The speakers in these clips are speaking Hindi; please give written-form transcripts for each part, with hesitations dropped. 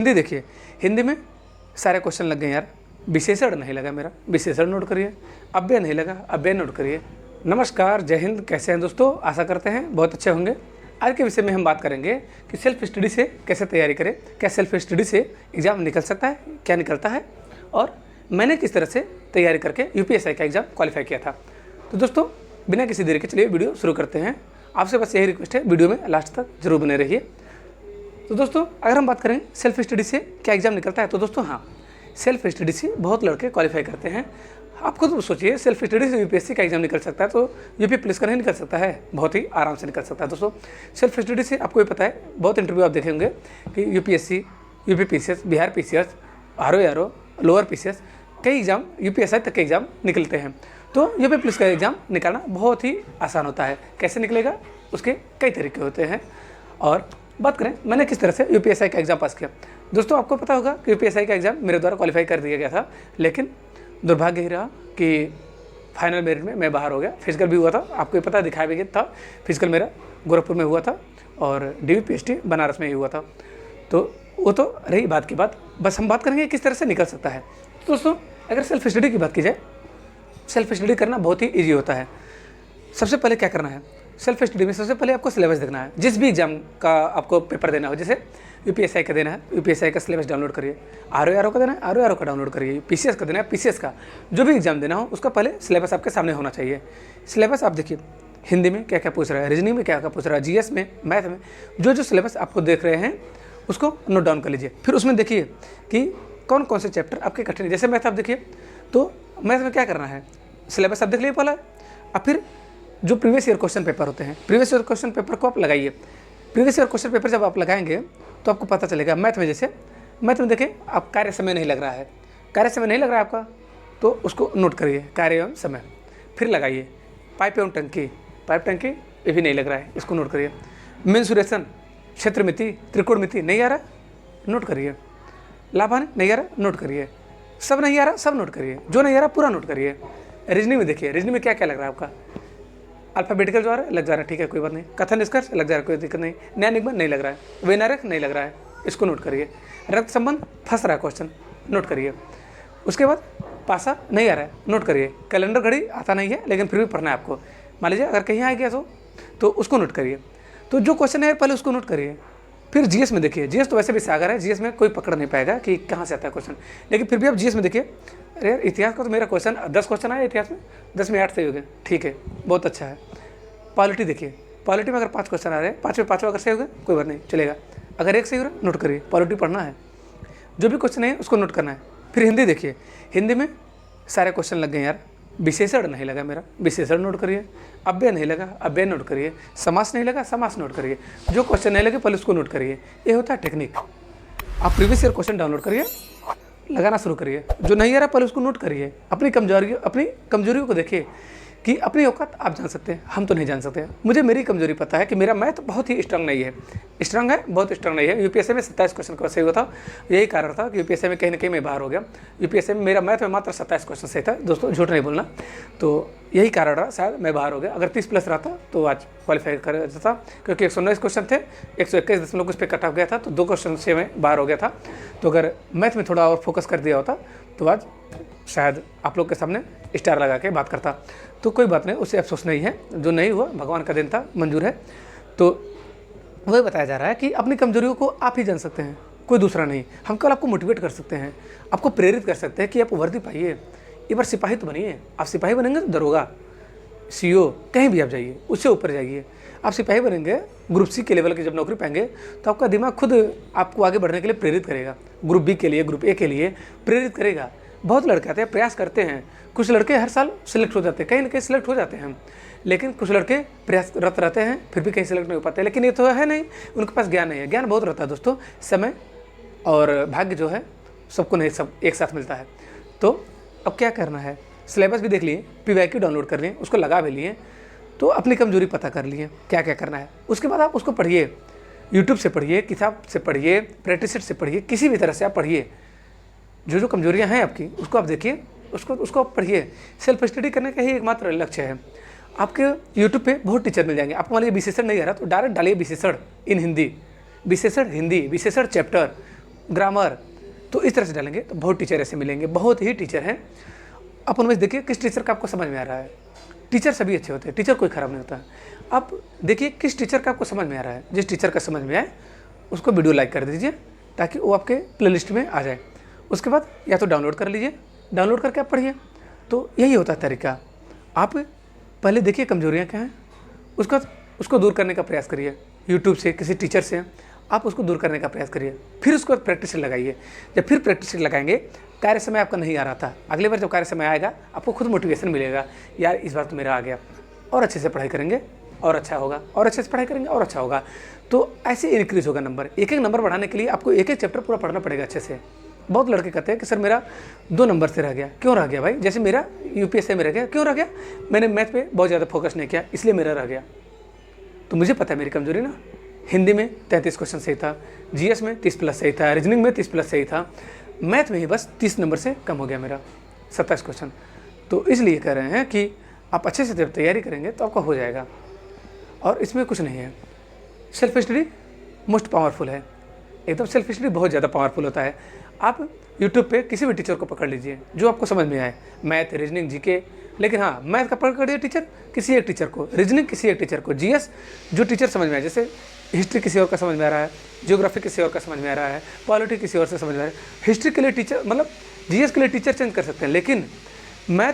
हिंदी देखिए, हिंदी में सारे क्वेश्चन लग गए यार। विशेषण नहीं लगा मेरा, विशेषण नोट करिए। अव्यय नहीं लगा, अव्यय नोट करिए। नमस्कार, जय हिंद। कैसे हैं दोस्तों? आशा करते हैं बहुत अच्छे होंगे। आज के विषय में हम बात करेंगे कि सेल्फ स्टडी से कैसे तैयारी करें, क्या सेल्फ स्टडी से एग्ज़ाम निकल सकता है, क्या निकलता है, और मैंने किस तरह से तैयारी करके यूपीएससी का एग्ज़ाम क्वालिफाई किया था। तो दोस्तों, बिना किसी देरी के चलिए वीडियो शुरू करते हैं। आपसे बस यही रिक्वेस्ट है, वीडियो में लास्ट तक जरूर बने रहिए। तो दोस्तों, अगर हम बात करें सेल्फ स्टडी से क्या एग्ज़ाम निकलता है, तो दोस्तों हाँ, सेल्फ स्टडी से बहुत लड़के क्वालिफाई करते हैं। आप खुद सोचिए, सेल्फ स्टडी से यूपीएससी का एग्जाम निकल सकता है, तो यूपी पुलिस का नहीं निकल सकता है? बहुत ही आराम से निकल सकता है। दोस्तों, सेल्फ स्टडी से आपको ये पता है, बहुत इंटरव्यू आप देखेंगे कि UPSC, UP PCS, Bihar PCS, RO, lower PCS, कई एग्जाम यूपीएससी तक के एग्जाम निकलते हैं। तो यूपी पुलिस का एग्ज़ाम निकालना बहुत ही आसान होता है। कैसे निकलेगा, उसके कई तरीके होते हैं। और बात करें मैंने किस तरह से यूपीएससी का एग्ज़ाम पास किया। दोस्तों, आपको पता होगा कि यूपीएससी का एग्ज़ाम मेरे द्वारा क्वालिफाई कर दिया गया था, लेकिन दुर्भाग्य ही रहा कि फाइनल मेरिट में मैं बाहर हो गया। फिजिकल भी हुआ था, आपको ये पता दिखाया भी गया था। फिजिकल मेरा गोरखपुर में हुआ था और डीवी पीएचडी बनारस में ही हुआ था। तो वो तो रही बात की बात। बस हम बात करेंगे किस तरह से निकल सकता है। तो दोस्तों, अगर सेल्फ स्टडी की बात की जाए, सेल्फ स्टडी करना बहुत ही ईजी होता है। सबसे पहले क्या करना है, सेल्फ स्टडी में सबसे पहले आपको सिलेबस देखना है। जिस भी एग्जाम का आपको पेपर देना हो, जैसे यूपीएससी का देना है, यूपीएससी का सिलेबस डाउनलोड करिए। आरओ का देना है, आरओ का डाउनलोड करिए। पीसीएस का देना है, पीसीएस का। जो भी एग्जाम देना हो, उसका पहले सिलेबस आपके सामने होना चाहिए। सिलेबस आप देखिए, हिंदी में क्या क्या पूछ रहा है, रीजनिंग में क्या क्या पूछ रहा है, जीएस में, मैथ में, जो सिलेबस आपको देख रहे हैं उसको नोट डाउन कर लीजिए। फिर उसमें देखिए कि कौन कौन से चैप्टर आपके कठिन है। जैसे मैथ आप देखिए, तो मैथ में क्या करना है, सिलेबस आप देख लीजिए पहला। अब फिर जो प्रीवियस ईयर क्वेश्चन पेपर होते हैं, प्रीवियस ईयर क्वेश्चन पेपर को आप लगाइए। प्रीवियस ईयर क्वेश्चन पेपर जब आप लगाएंगे तो आपको पता चलेगा। मैथ में जैसे, मैथ में देखिए, आप कार्य समय नहीं लग रहा है, कार्य समय नहीं लग रहा है आपका, तो उसको नोट करिए, कार्य एवं समय। फिर लगाइए पाइप एवं टंकी, पाइप टंकी ये भी नहीं लग रहा है, इसको नोट करिए। मेंसुरेशन, क्षेत्रमिति, त्रिकोणमिति नहीं आ रहा, नोट करिए। लाभान नहीं आ रहा, नोट करिए। सब नहीं आ रहा, सब नोट करिए। जो नहीं आ रहा पूरा नोट करिए। रीजनिंग में देखिए, रीजनिंग में क्या क्या लग रहा है आपका, अल्फाबेटिकल जो आ रहा है लग जा रहा है, ठीक है, कोई बात नहीं। कथन निष्कर्ष लग जा रहा है, कोई दिक्कत नहीं। न्याय निगमन नहीं लग रहा है, वैनारक नहीं लग रहा है, इसको नोट करिए। रक्त संबंध फंस रहा है क्वेश्चन, नोट करिए। उसके बाद पासा नहीं आ रहा है, नोट करिए। कैलेंडर घड़ी आता नहीं है, लेकिन फिर भी पढ़ना है आपको। मान लीजिए अगर कहीं आ गया तो उसको नोट करिए। तो जो क्वेश्चन है पहले उसको नोट करिए। फिर जीएस में देखिए, जीएस तो वैसे भी सागर है, जीएस में कोई पकड़ नहीं पाएगा कि कहाँ से आता है क्वेश्चन, लेकिन फिर भी आप जीएस में देखिए। अरे यार, इतिहास का तो मेरा क्वेश्चन 10 क्वेश्चन आया इतिहास में, 10 में 8 सही हो गए, ठीक है, बहुत अच्छा है। पॉलिटी देखिए, पॉलिटी में अगर 5 क्वेश्चन आ रहे हैं, 5 में 5 अगर सही हो गए कोई बात नहीं, चलेगा। अगर एक सही हो रहा है, नोट करिए। पॉलिटी पढ़ना है, जो भी क्वेश्चन है उसको नोट करना है। फिर हिंदी देखिए, हिंदी में सारे क्वेश्चन लग गए यार। विशेषण नहीं लगा मेरा, विशेषण नोट करिए। अव्यय नहीं लगा, अव्यय नोट करिए। समास नहीं लगा, समास नोट करिए। जो क्वेश्चन नहीं लगे पहले उसको नोट करिए। ये होता है टेक्निक। आप प्रीवियस ईयर क्वेश्चन डाउनलोड करिए, लगाना शुरू करिए। जो नहीं आ रहा पहले उसको नोट करिए। अपनी कमजोरियों को देखिए कि अपनी औकात आप जान सकते हैं, हम तो नहीं जान सकते। मुझे मेरी कमजोरी पता है कि मेरा मैथ बहुत ही स्ट्रांग नहीं है, स्ट्रांग है, बहुत स्ट्रांग नहीं है। यूपीएससी में 27 क्वेश्चन का सही हुआ था, यही कारण था कि यूपीएससी में कहीं ना कहीं मैं बाहर हो गया। यूपीएससी में मेरा मैथ में मात्र 27 क्वेश्चन सही था, दोस्तों झूठ नहीं बोलना। तो यही कारण रहा, शायद मैं बाहर हो गया। अगर 30 प्लस रहता तो आज क्वालिफाई कर जाता, क्योंकि 119 क्वेश्चन थे, 121 कुछ पे कट ऑफ गया था, तो 2 क्वेश्चन से मैं बाहर हो गया था। तो अगर मैथ में थोड़ा और फोकस कर दिया होता तो आज शायद आप लोग के सामने स्टार लगा के बात करता। तो कोई बात नहीं, उससे अफसोस नहीं है। जो नहीं हुआ भगवान का दिन था, मंजूर है। तो वही बताया जा रहा है कि अपनी कमजोरियों को आप ही जान सकते हैं, कोई दूसरा नहीं। हम केवल आपको मोटिवेट कर सकते हैं, आपको प्रेरित कर सकते हैं कि आप वर्दी पाइए। एक बार सिपाही तो बनिए। आप सिपाही बनेंगे तो दरोगा, सीओ, कहीं भी आप जाइए, उससे ऊपर जाइए। आप सिपाही बनेंगे, ग्रुप सी के लेवल की जब नौकरी पाएंगे तो आपका दिमाग खुद आपको आगे बढ़ने के लिए प्रेरित करेगा। ग्रुप बी के लिए, ग्रुप ए के लिए प्रेरित करेगा। बहुत लड़के आते हैं, प्रयास करते हैं। कुछ लड़के हर साल सिलेक्ट हो जाते हैं, कहीं ना कहीं सिलेक्ट हो जाते हैं, लेकिन कुछ लड़के प्रयासरत रहते हैं, फिर भी कहीं सिलेक्ट नहीं हो पाते। लेकिन ये तो है नहीं, उनके पास ज्ञान नहीं है। ज्ञान बहुत रहता है दोस्तों, समय और भाग्य जो है सबको नहीं, सब एक साथ मिलता है। तो अब क्या करना है, सिलेबस भी देख लिए, पीवाईक्यू डाउनलोड कर लिए, उसको लगा भी लिए, तो अपनी कमजोरी पता कर लिए क्या क्या करना है। उसके बाद आप उसको पढ़िए, यूट्यूब से पढ़िए, किताब से पढ़िए, प्रैक्टिस सेट से पढ़िए, किसी भी तरह से आप पढ़िए। जो कमजोरियां हैं आपकी उसको आप देखिए, उसको आप पढ़िए। सेल्फ स्टडी करने का ही एकमात्र लक्ष्य है। आपके यूट्यूब पे बहुत टीचर मिल जाएंगे। आपको मान लीजिए विशेषण नहीं आ रहा तो डायरेक्ट डालिए विशेषण इन हिंदी, विशेषण हिंदी, विशेषण चैप्टर, ग्रामर, तो इस तरह से डालेंगे तो बहुत टीचर ऐसे मिलेंगे, बहुत ही टीचर हैं। आप उनमें देखिए किस टीचर का आपको समझ में आ रहा है। टीचर सभी अच्छे होते हैं, टीचर कोई ख़राब नहीं होता है। आप देखिए किस टीचर का आपको समझ में आ रहा है, जिस टीचर का समझ में आए उसको वीडियो लाइक कर दीजिए ताकि वो आपके प्लेलिस्ट में आ जाए। उसके बाद या तो डाउनलोड कर लीजिए, डाउनलोड करके आप पढ़िए। तो यही होता है तरीका। आप पहले देखिए कमजोरियाँ क्या हैं, उसके बाद उसको दूर करने का प्रयास करिए। यूट्यूब से, किसी टीचर से आप उसको दूर करने का प्रयास करिए। फिर उसको प्रैक्टिस लगाइए। जब फिर प्रैक्टिस लगाएंगे, कार्य समय आपका नहीं आ रहा था, अगली बार जब कार्य समय आएगा आपको खुद मोटिवेशन मिलेगा, यार इस बार तो मेरा आ गया, और अच्छे से पढ़ाई करेंगे और अच्छा होगा, और अच्छे से पढ़ाई करेंगे और अच्छा होगा। तो ऐसे इंक्रीज होगा नंबर। एक एक नंबर बढ़ाने के लिए आपको एक एक चैप्टर पूरा पढ़ना पड़ेगा अच्छे से। बहुत लड़के कहते हैं कि सर मेरा 2 नंबर से रह गया। क्यों रह गया भाई? जैसे मेरा यूपीएससी में रह गया, क्यों रह गया? मैंने मैथ पे बहुत ज़्यादा फोकस नहीं किया, इसलिए मेरा रह गया। तो मुझे पता है मेरी कमजोरी ना। हिंदी में 33 क्वेश्चन सही था, जीएस में 30 प्लस सही था, रीजनिंग में 30 प्लस सही था, मैथ में ही बस 30 नंबर से कम हो गया मेरा, 27 क्वेश्चन। तो इसलिए कह रहे हैं कि आप अच्छे से जब तैयारी करेंगे तो आपका हो जाएगा, और इसमें कुछ नहीं है। सेल्फ स्टडी मोस्ट पावरफुल है, एकदम सेल्फ स्टडी बहुत ज़्यादा पावरफुल होता है। आप यूट्यूब पे किसी भी टीचर को पकड़ लीजिए जो आपको समझ में आए, मैथ, रीजनिंग, जीके। लेकिन हाँ, मैथ का पकड़िए टीचर किसी एक टीचर को, रीजनिंग किसी एक टीचर को, जीएस जो टीचर समझ में आए, जैसे हिस्ट्री किसी और का समझ में आ रहा है, ज्योग्राफी किसी और का समझ में आ रहा है, पॉलिटी किसी और से समझ में आ रहा है। हिस्ट्री के लिए टीचर, मतलब जीएस के लिए टीचर चेंज कर सकते हैं, लेकिन मैथ,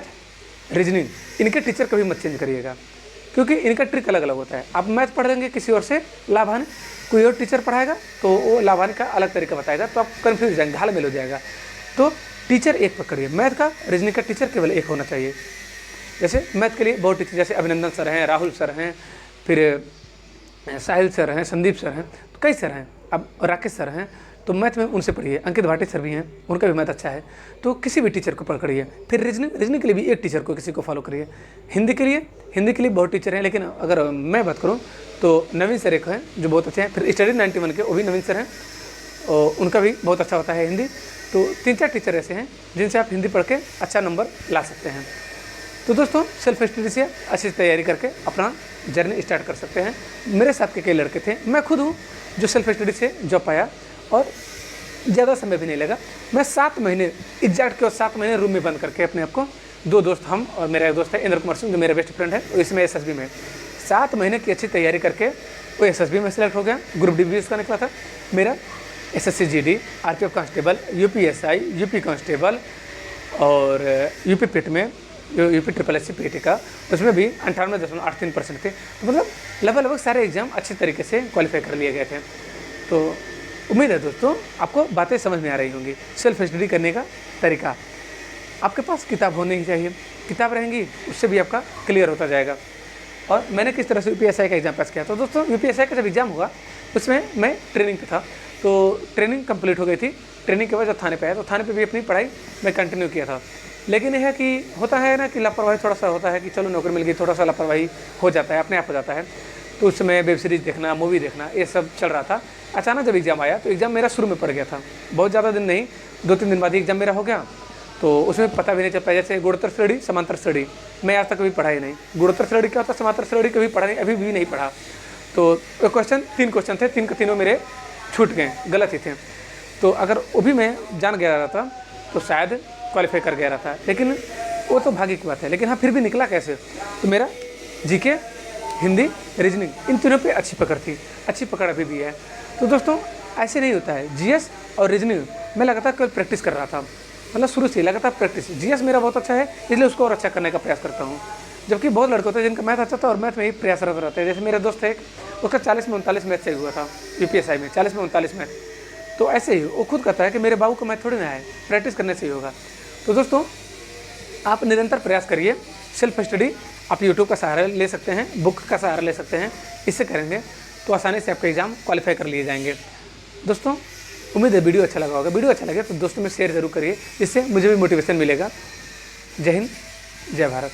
रीजनिंग इनके टीचर कभी मत चेंज करिएगा, क्योंकि इनका ट्रिक अलग अलग होता है। आप मैथ पढ़ लेंगे किसी और से लाभान, कोई और टीचर पढ़ाएगा तो वो लाभान का अलग तरीका बताएगा, तो आप कन्फ्यूज हो जाएंगे, घाल मेल हो जाएगा। तो टीचर एक पकड़िए, मैथ का, रीजनिंग का टीचर केवल एक होना चाहिए। जैसे मैथ के लिए बहुत टीचर, जैसे अभिनंदन सर हैं, राहुल सर हैं, फिर साहिल सर हैं, संदीप सर हैं, तो कई सर हैं, अब राकेश सर हैं, तो मैथ में उनसे पढ़िए। अंकित भाटी सर भी हैं, उनका भी मैथ अच्छा है। तो किसी भी टीचर को पकड़िए। फिर रीजनिंग के लिए भी एक टीचर को, किसी को फॉलो करिए। हिंदी के लिए बहुत टीचर हैं, लेकिन अगर मैं बात करूं तो नवीन सर एक हैं जो बहुत अच्छे हैं। फिर स्टडी 91 के, वो भी नवीन सर हैं, और उनका भी बहुत अच्छा होता है हिंदी। तो 3-4 टीचर ऐसे हैं जिनसे आप हिंदी पढ़ के अच्छा नंबर ला सकते हैं। तो दोस्तों, सेल्फ स्टडी से अच्छी तैयारी करके अपना जर्नी स्टार्ट कर सकते हैं। मेरे साथ के कई लड़के थे, मैं खुद हूँ जो सेल्फ स्टडी से जॉब पाया, और ज़्यादा समय भी नहीं लगा। मैं 7 महीने एग्जैक्ट के 7 महीने रूम में बंद करके अपने आप को, 2 दोस्त, हम और मेरा एक दोस्त है इंद्र कुमार सिंह जो मेरा बेस्ट फ्रेंड है, और इसमें एसएसबी में 7 महीने की अच्छी तैयारी करके वो एसएसबी में सेलेक्ट हो गया। ग्रुप डी भी उसका निकला था मेरा, SSC GD, RPF constable, UPSI, UP constable, और यूपी पिट में यूपी ट्रिपल एससी पीटी का, उसमें भी 98.83% थे। तो मतलब लगभग सारे एग्जाम अच्छे तरीके से क्वालिफाई कर लिए गए थे। तो उम्मीद है दोस्तों आपको बातें समझ में आ रही होंगी। सेल्फ स्टडी करने का तरीका, आपके पास किताब होनी ही चाहिए, किताब रहेंगी उससे भी आपका क्लियर होता जाएगा। और मैंने किस तरह से यूपीएसआई का एग्जाम पास किया, तो दोस्तों यूपीएसआई का जब एग्जाम हुआ उसमें मैं ट्रेनिंग पे था, तो ट्रेनिंग कंप्लीट हो गई थी। ट्रेनिंग के बाद जब थाने पे आया तो थाने पे भी अपनी पढ़ाई मैं कंटिन्यू किया था। लेकिन यह है कि होता है ना कि लापरवाही थोड़ा सा होता है कि चलो नौकरी मिल गई, थोड़ा सा लापरवाही हो जाता है, अपने आप हो जाता है। तो उस समय वेब सीरीज़ देखना, मूवी देखना, ये सब चल रहा था। अचानक जब एग्ज़ाम आया तो एग्ज़ाम मेरा शुरू में पड़ गया था, बहुत ज़्यादा दिन नहीं, 2-3 दिन बाद ही एग्ज़ाम मेरा हो गया। तो उसमें पता भी नहीं चल पाया, जैसे गुणोत्तर श्रेणी, समांतर श्रेणी, मैं आज तक कभी पढ़ा ही नहीं। गुणोत्तर श्रेणी क्या होता है, समांतर श्रेणी कभी पढ़ा नहीं, अभी भी नहीं पढ़ा। तो क्वेश्चन 3 क्वेश्चन थे, 3 के तीनों मेरे छूट गए, गलत ही थे। तो अगर वो भी मैं जान गया रहता तो शायद क्वालिफाई कर गया रहता, लेकिन वो तो भाग्य की बात है। लेकिन हाँ, फिर भी निकला कैसे, तो मेरा जीके, हिंदी, रीजनिंग, इन तीनों पे अच्छी पकड़ थी, अच्छी पकड़ अभी भी है। तो दोस्तों ऐसे नहीं होता है। जीएस और रीजनिंग मैं लगातार केवल प्रैक्टिस कर रहा था, मतलब शुरू से लगातार प्रैक्टिस। जीएस मेरा बहुत अच्छा है, इसलिए उसको और अच्छा करने का प्रयास करता हूँ। जबकि बहुत लड़के होते हैं जिनका मैथ अच्छा था और मैथ में ही प्रयासरत रहते हैं। जैसे मेरा दोस्त है एक, उसका 40 में 39 मैथ सही हुआ था यूपीएसआई में, 40 में 39 मैथ। तो ऐसे ही वो खुद कहता है कि मेरे बाबू को मैथ थोड़ी ना है, प्रैक्टिस करने से ही होगा। तो दोस्तों आप निरंतर प्रयास करिए। सेल्फ स्टडी आप यूट्यूब का सहारा ले सकते हैं, बुक का सहारा ले सकते हैं। इससे करेंगे तो आसानी से आपका एग्ज़ाम क्वालिफाई कर लिए जाएंगे। दोस्तों उम्मीद है वीडियो अच्छा लगा होगा। वीडियो अच्छा लगे तो दोस्तों में शेयर जरूर करिए, जिससे मुझे भी मोटिवेशन मिलेगा। जय हिंद, जय भारत।